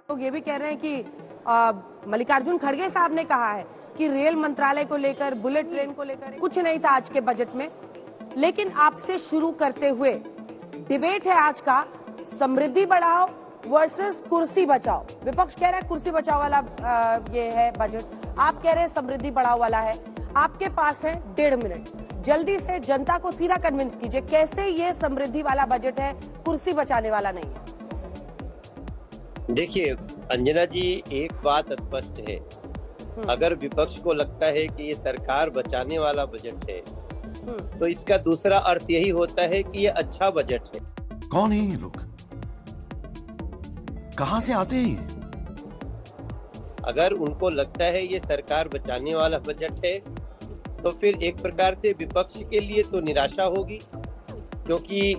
लोग ये भी कह रहे हैं कि मल्लिकार्जुन खड़गे साहब ने कहा है कि रेल मंत्रालय को लेकर, बुलेट ट्रेन को लेकर कुछ नहीं था आज के बजट में। लेकिन आपसे शुरू करते हुए डिबेट है आज का, समृद्धि बढ़ाओ वर्सेस कुर्सी बचाओ। विपक्ष कह रहा है कुर्सी बचाओ वाला ये है बजट, आप कह रहे हैं समृद्धि बढ़ाओ वाला है। आपके पास है 1.5 मिनट, जल्दी से जनता को सीधा कन्विंस कीजिए कैसे ये समृद्धि वाला बजट है, कुर्सी बचाने वाला नहीं है। देखिए अंजना जी, एक बात स्पष्ट है, अगर विपक्ष को लगता है कि ये सरकार बचाने वाला बजट है तो इसका दूसरा अर्थ यही होता है कि ये अच्छा बजट है। कौन है ये लोग, कहां से आते हैं ये? अगर उनको लगता है ये सरकार बचाने वाला बजट है तो फिर एक प्रकार से विपक्ष के लिए तो निराशा होगी, क्योंकि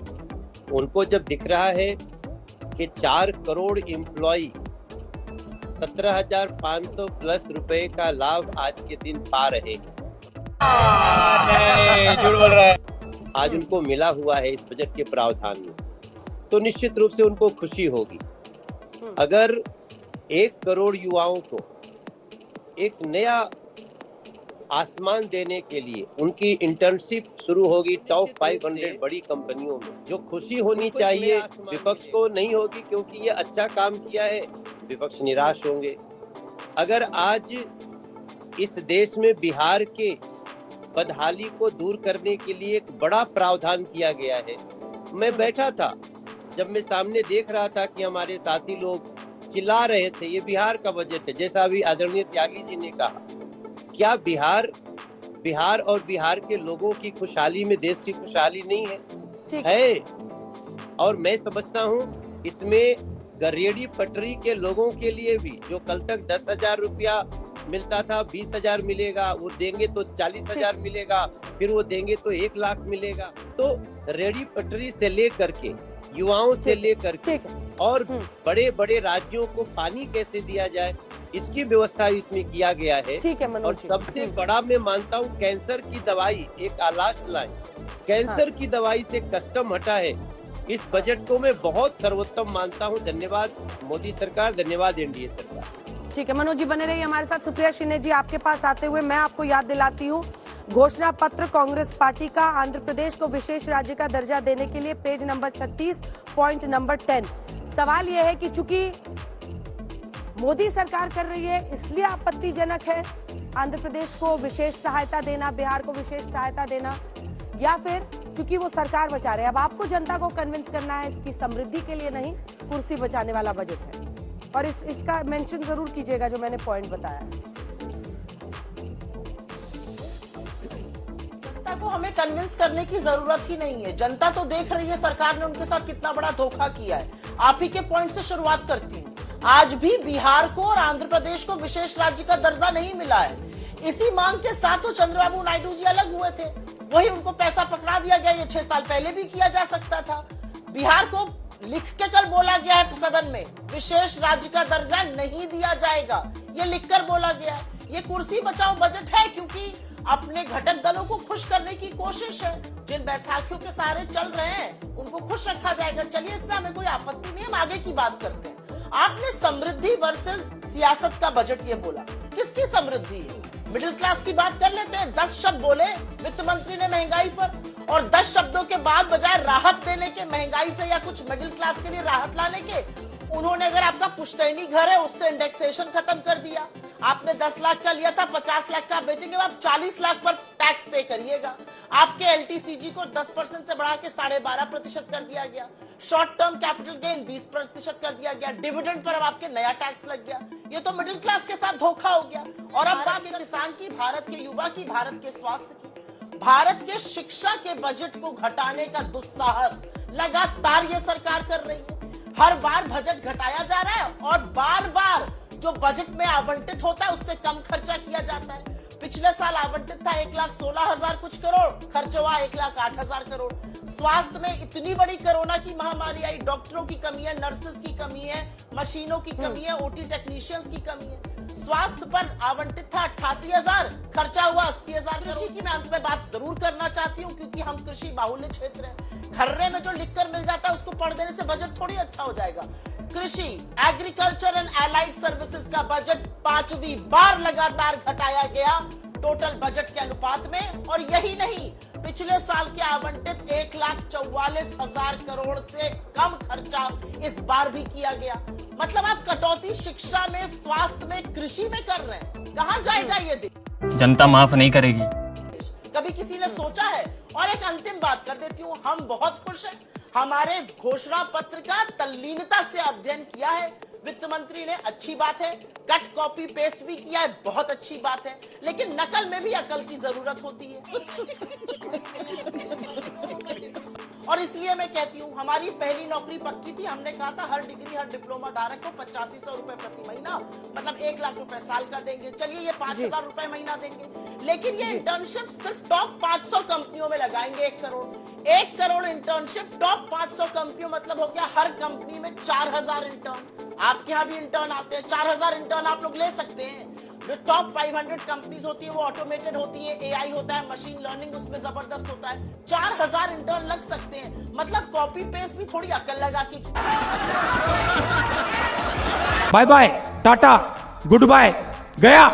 उनको जब दिख रहा है कि 4 करोड़ एम्प्लॉय 17,500 प्लस रुपए का लाभ आज के दिन पा रहे हैं। झूठ बोल रहा है। आज उनको मिला हुआ है इस बजट के प्रावधान में, तो निश्चित रूप से उनको खुशी होगी। अगर 1 करोड़ युवाओं को एक नया आसमान देने के लिए उनकी इंटर्नशिप शुरू होगी टॉप 500 बड़ी कंपनियों में, जो खुशी होनी चाहिए विपक्ष को नहीं होगी, क्योंकि ये अच्छा काम किया है, विपक्ष निराश होंगे। अगर आज इस देश में बिहार के बदहाली को दूर करने के लिए एक बड़ा प्रावधान किया गया है, मैं बैठा था जब मैं सामने देख रहा था कि हमारे साथी लोग चिल्ला रहे थे ये बिहार का बजट है, जैसा अभी आदरणीय त्यागी जी ने कहा, क्या बिहार और बिहार के लोगों की खुशहाली में देश की खुशहाली नहीं है? और मैं समझता हूँ इसमें गरेड़ी पटरी के लोगों के लिए भी, जो कल तक 10,000 रुपया मिलता था 20,000 मिलेगा, वो देंगे तो 40,000 मिलेगा, फिर वो देंगे तो 1 लाख मिलेगा। तो रेडी पटरी से लेकर के युवाओं से लेकर के और बड़े बड़े राज्यों को पानी कैसे दिया जाए, इसकी व्यवस्था इसमें किया गया है। और सबसे बड़ा मैं मानता हूँ कैंसर की दवाई, एक लास्ट लाइन, कैंसर की दवाई से कस्टम हटा है। इस बजट को मैं बहुत सर्वोत्तम मानता हूँ। धन्यवाद मोदी सरकार, धन्यवाद एनडीए सरकार। ठीक है मनोज जी, बने रहिए हमारे साथ। सुप्रिया शिंदे जी, आपके पास आते हुए मैं आपको याद दिलाती हूँ घोषणा पत्र कांग्रेस पार्टी का, आंध्र प्रदेश को विशेष राज्य का दर्जा देने के लिए पेज नंबर 36 पॉइंट नंबर 10। सवाल यह है कि चूंकि मोदी सरकार कर रही है इसलिए आपत्तिजनक है आंध्र प्रदेश को विशेष सहायता देना, बिहार को विशेष सहायता देना, या फिर चूंकि वो सरकार बचा रहे हैं। अब आपको जनता को कन्विंस करना है इसकी समृद्धि के लिए नहीं, कुर्सी बचाने वाला बजट है। और इसका मेंशन जरूर कीजिएगा जो मैंने पॉइंट बताया है। जनता को हमें कन्विंस करने की जरूरत ही नहीं है, जनता तो देख रही है सरकार ने उनके साथ कितना बड़ा धोखा किया है। आप ही के पॉइंट से शुरुआत करती हूँ। आज भी बिहार को और आंध्र प्रदेश को विशेष राज्य का दर्जा नहीं मिला है। इसी मांग के साथ तो चंद्रबाबू नायडू जी अलग हुए थे, वही उनको पैसा पकड़ा दिया गया। ये 6 साल पहले भी किया जा सकता था। बिहार को लिख के कल बोला गया है सदन में, विशेष राज्य का दर्जा नहीं दिया जाएगा, ये लिखकर बोला गया। ये कुर्सी बचाओ बजट है क्योंकि अपने घटक दलों को खुश करने की कोशिश है। जिन बैसाखियों के सहारे चल रहे हैं उनको खुश रखा जाएगा। चलिए, इसमें हमें कोई आपत्ति नहीं, हम आगे की बात करते हैं। आपने समृद्धि वर्सेस सियासत का बजट ये बोला, किसकी समृद्धि है? मिडिल क्लास की बात कर लेते हैं। 10 शब्द बोले वित्त मंत्री ने महंगाई पर, और 10 शब्दों के बाद बजाय राहत देने के, महंगाई से या कुछ मिडिल क्लास के लिए राहत लाने के, उन्होंने अगर आपका पुश्तैनी घर है उससे इंडेक्सेशन खत्म कर दिया। आपने 10 लाख का लिया था, 50 लाख का बेचेंगे, आप 40 लाख पर टैक्स पे करिएगा। आपके एलटीसीजी को 10% से बढ़ा के 12.5% कर दिया गया। शॉर्ट टर्म कैपिटल गेन 20% कर दिया गया। डिविडेंड पर अब आपके नया टैक्स लग गया। ये तो मिडिल क्लास के साथ धोखा हो गया। और अब बात किसान की, भारत के युवा की, भारत के स्वास्थ्य की, भारत के शिक्षा के बजट को घटाने का दुस्साहस लगातार ये सरकार कर रही है। हर बार बजट घटाया जा रहा है और बार बार जो बजट में आवंटित होता है उससे कम खर्चा किया जाता है। पिछले साल आवंटित था 1,16,000 कुछ करोड़, खर्च हुआ 1,08,000 करोड़। स्वास्थ्य में इतनी बड़ी कोरोना की महामारी आई, डॉक्टरों की कमी है, नर्सेस की कमी है, मशीनों की कमी है, ओटी टेक्नीशियंस की कमी है। स्वास्थ्य पर आवंटित था 88,000, खर्चा हुआ 80,000। कृषि की मैं अंत में बात जरूर करना चाहती हूँ क्योंकि हम कृषि बाहुल्य क्षेत्र है। खर्रे में जो लिखकर मिल जाता है उसको पढ़ देने से बजट थोड़ी अच्छा हो जाएगा। कृषि, एग्रीकल्चर एंड एलाइड सर्विसेज का बजट 5वीं बार लगातार घटाया गया टोटल बजट के अनुपात में। और यही नहीं, पिछले साल के आवंटित 1,44,000 करोड़ से कम खर्चा इस बार भी किया गया। मतलब आप कटौती शिक्षा में, स्वास्थ्य में, कृषि में कर रहे हैं। कहां जाएगा ये दिन? जनता माफ नहीं करेगी। कभी किसी ने सोचा है? और एक अंतिम बात कर देती हूं, हम बहुत खुश हैं, हमारे घोषणा पत्र का तल्लीनता से अध्ययन किया है वित्त मंत्री ने, अच्छी बात है। कट कॉपी पेस्ट भी किया है, बहुत अच्छी बात है। लेकिन नकल में भी अकल की जरूरत होती है। और इसलिए मैं कहती हूं, हमारी पहली नौकरी पक्की थी। हमने कहा था हर डिग्री, हर डिप्लोमा धारक को 8500 रुपए प्रति महीना, मतलब 1 लाख रुपए साल का देंगे। चलिए ये 5000 रुपए महीना देंगे, लेकिन ये इंटर्नशिप सिर्फ टॉप 500 कंपनियों में लगाएंगे। 1 करोड़ इंटर्नशिप टॉप 500 कंपनियों, मतलब हो गया हर कंपनी में 4000 इंटर्न। आपके यहाँ भी इंटर्न आते हैं, 4000 इंटर्न आप लोग ले सकते हैं। जो टॉप 500 कंपनीज होती है वो ऑटोमेटेड होती है, एआई होता है, मशीन लर्निंग उसमें जबरदस्त होता है। 4000 इंटर्न लग सकते हैं। मतलब कॉपी पेस्ट भी थोड़ी अकल लगा के। Bye bye, tata, goodbye, गया।